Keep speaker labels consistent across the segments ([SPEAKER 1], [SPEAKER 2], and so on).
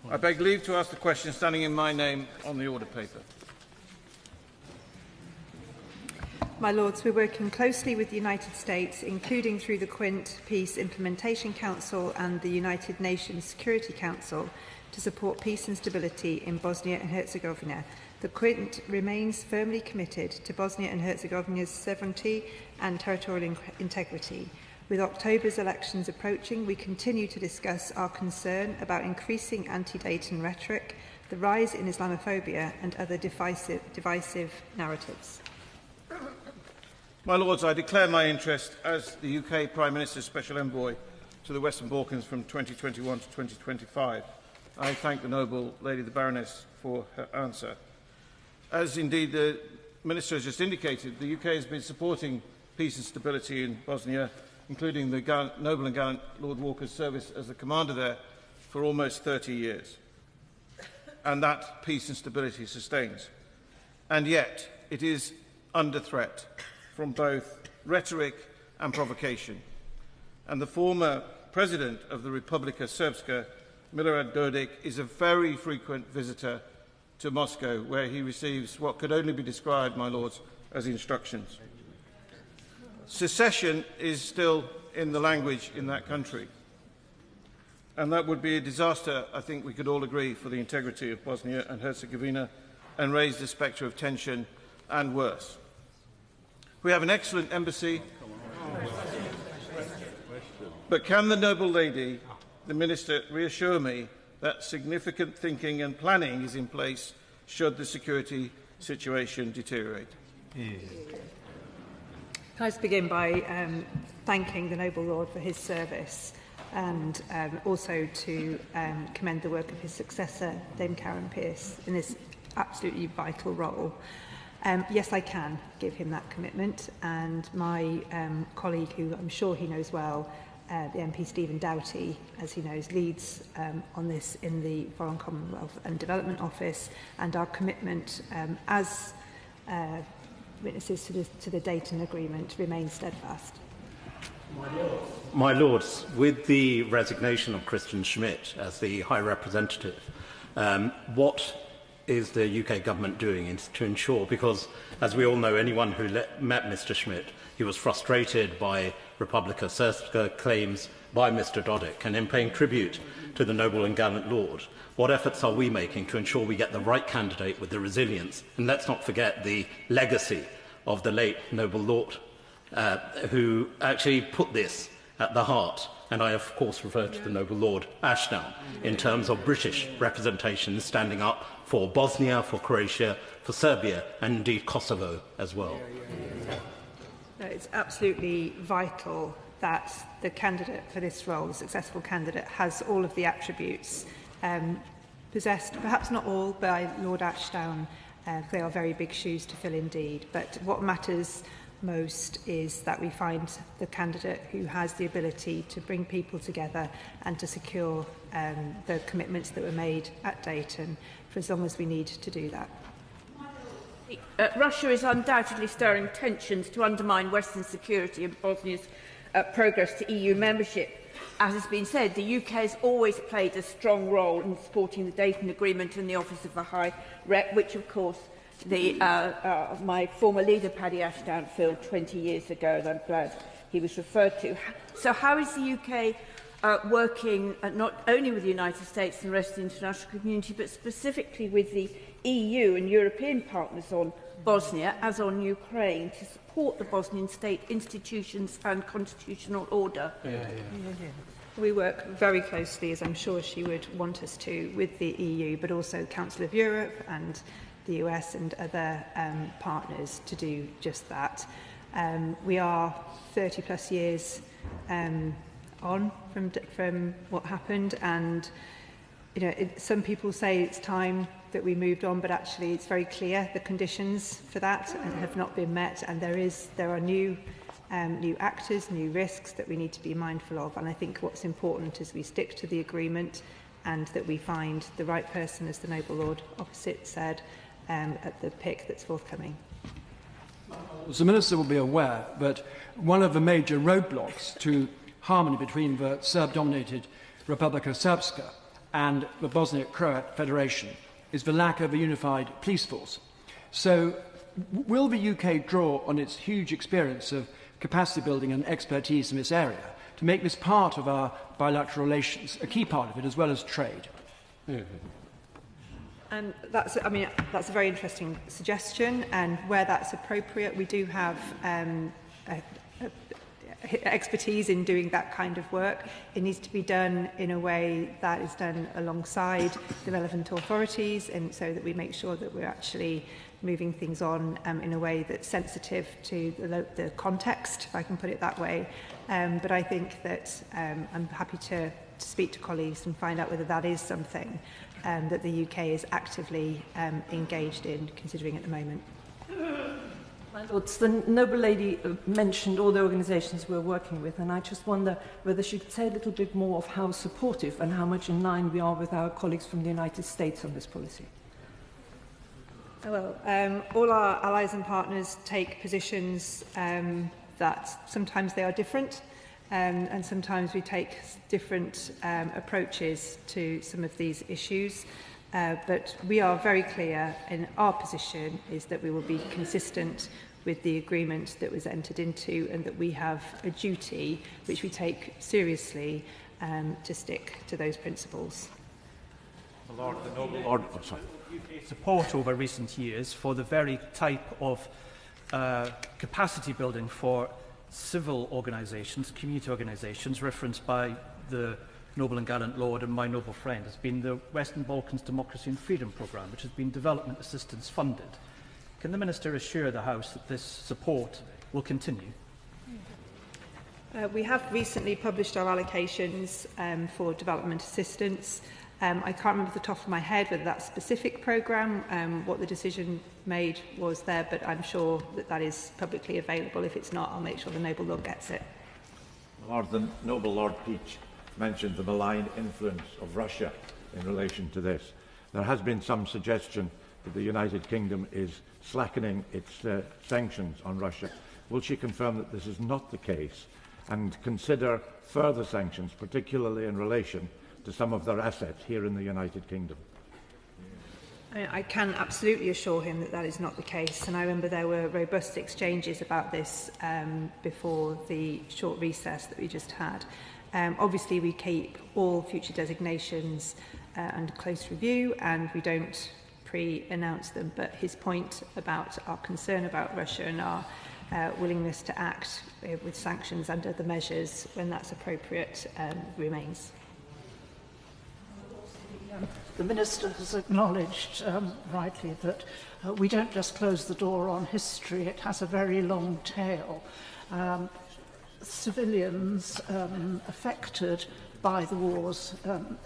[SPEAKER 1] I beg leave to ask the question standing in my name on the order paper.
[SPEAKER 2] My Lords, we're working closely with the United States, including through the Quint Peace Implementation Council and the United Nations Security Council, to support peace and stability in Bosnia and Herzegovina. The Quint remains firmly committed to Bosnia and Herzegovina's sovereignty and territorial integrity. With October's elections approaching, we continue to discuss our concern about increasing anti-Dayton rhetoric, the rise in Islamophobia and other divisive narratives.
[SPEAKER 1] My Lords, I declare my interest as the UK Prime Minister's Special Envoy to the Western Balkans from 2021 to 2025. I thank the noble lady, the Baroness, for her answer. As indeed the Minister has just indicated, the UK has been supporting peace and stability in Bosnia, including the noble and gallant Lord Walker's service as the commander there for almost 30 years. And that peace and stability sustains. And yet, it is under threat from both rhetoric and provocation. And the former president of the Republika Srpska, Milorad Dodik, is a very frequent visitor to Moscow, where he receives what could only be described, my lords, as instructions. Secession is still in the language in that country, and that would be a disaster, I think we could all agree, for the integrity of Bosnia and Herzegovina, and raise the spectre of tension and worse. We have an excellent embassy, but can the noble lady, the Minister, reassure me that significant thinking and planning is in place should the security situation deteriorate?
[SPEAKER 2] Can I just begin by thanking the noble lord for his service, and also to commend the work of his successor, Dame Karen Pierce, in this absolutely vital role. Yes, I can give him that commitment, and my colleague, who I'm sure he knows well, the MP Stephen Doughty, as he knows, leads on this in the Foreign Commonwealth and Development Office, and our commitment as witnesses to the Dayton Agreement remains steadfast.
[SPEAKER 3] My Lords, with the resignation of Christian Schmidt as the High Representative, what is the UK government doing to ensure, because as we all know, anyone who met Mr Schmidt, he was frustrated by Republika Srpska claims by Mr Dodik, and in paying tribute to the noble and gallant Lord, what efforts are we making to ensure we get the right candidate with the resilience? And let's not forget the legacy of the late noble Lord, who actually put this at the heart. And I, of course, refer to the noble Lord Ashdown in terms of British representation standing up for Bosnia, for Croatia, for Serbia, and indeed Kosovo as well.
[SPEAKER 2] No, it's absolutely vital that the candidate for this role, the successful candidate, has all of the attributes possessed, perhaps not all, by Lord Ashdown. They are very big shoes to fill indeed. But what matters most is that we find the candidate who has the ability to bring people together and to secure the commitments that were made at Dayton for as long as we need to do that.
[SPEAKER 4] Russia is undoubtedly stirring tensions to undermine Western security and Bosnia's progress to EU membership. As has been said, the UK has always played a strong role in supporting the Dayton Agreement and the Office of the High Rep, which, of course, my former leader, Paddy Ashdown, filled 20 years ago, and I'm glad he was referred to. So how is the UK working not only with the United States and the rest of the international community, but specifically with the EU and European partners on Bosnia, as on Ukraine, to support the Bosnian state institutions and constitutional order?
[SPEAKER 2] We work very closely, as I'm sure she would want us to, with the EU, but also Council of Europe and the US and other partners to do just that. We are 30 plus years on from what happened, and some people say it's time that we moved on, but actually it's very clear the conditions for that have not been met, and there are new actors, new risks that we need to be mindful of. And I think what's important is we stick to the agreement, and that we find the right person, as the noble lord opposite said, at the pick that's forthcoming.
[SPEAKER 5] The Minister will be aware that one of the major roadblocks to harmony between the Serb-dominated Republika Srpska and the Bosniak-Croat Federation is the lack of a unified police force. So will the UK draw on its huge experience of capacity building and expertise in this area to make this part of our bilateral relations, a key part of it, as well as trade?
[SPEAKER 2] And that's a very interesting suggestion, and where that's appropriate, we do have expertise in doing that kind of work. It needs to be done in a way that is done alongside the relevant authorities, and so that we make sure that we're actually moving things on in a way that's sensitive to the context, if I can put it that way. But I think that I'm happy to speak to colleagues and find out whether that is something that the UK is actively engaged in considering at the moment.
[SPEAKER 6] My Lords, the noble lady mentioned all the organisations we're working with, and I just wonder whether she could say a little bit more of how supportive and how much in line we are with our colleagues from the United States on this policy.
[SPEAKER 2] Well, all our allies and partners take positions that sometimes they are different, and sometimes we take different approaches to some of these issues. But we are very clear in our position is that we will be consistent with the agreement that was entered into, and that we have a duty, which we take seriously, to stick to those principles.
[SPEAKER 7] Support over recent years for the very type of capacity building for civil organisations, community organisations, referenced by the noble and gallant Lord and my noble friend, has been the Western Balkans Democracy and Freedom Programme, which has been development assistance funded. Can the Minister assure the House that this support will continue?
[SPEAKER 2] We have recently published our allocations for development assistance. I can't remember off the top of my head whether that specific programme, what the decision made was there, but I'm sure that that is publicly available. If it's not, I'll make sure the noble Lord gets it.
[SPEAKER 8] The noble Lord Peach mentioned the malign influence of Russia in relation to this. There has been some suggestion that the United Kingdom is slackening its sanctions on Russia. Will she confirm that this is not the case and consider further sanctions, particularly in relation to some of their assets here in the United Kingdom?
[SPEAKER 2] I can absolutely assure him that that is not the case, and I remember there were robust exchanges about this before the short recess that we just had. Obviously, we keep all future designations under close review, and we don't pre-announce them, but his point about our concern about Russia and our willingness to act with sanctions under the measures when that's appropriate remains.
[SPEAKER 9] The Minister has acknowledged rightly that we don't just close the door on history, it has a very long tail. Civilians affected by the wars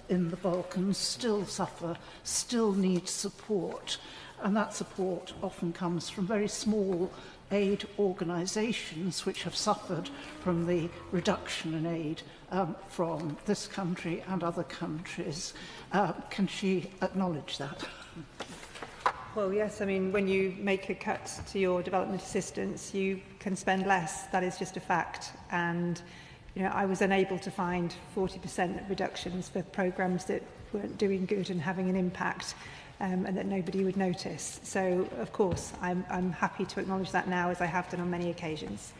[SPEAKER 9] in the Balkans still suffer, still need support, and that support often comes from very small aid organisations which have suffered from the reduction in aid from this country and other countries. Can she acknowledge that?
[SPEAKER 2] Well, yes. I mean, when you make a cut to your development assistance, you can spend less. That is just a fact. And, you know, I was unable to find 40% reductions for programmes that weren't doing good and having an impact, and that nobody would notice. So, of course, I'm happy to acknowledge that now, as I have done on many occasions.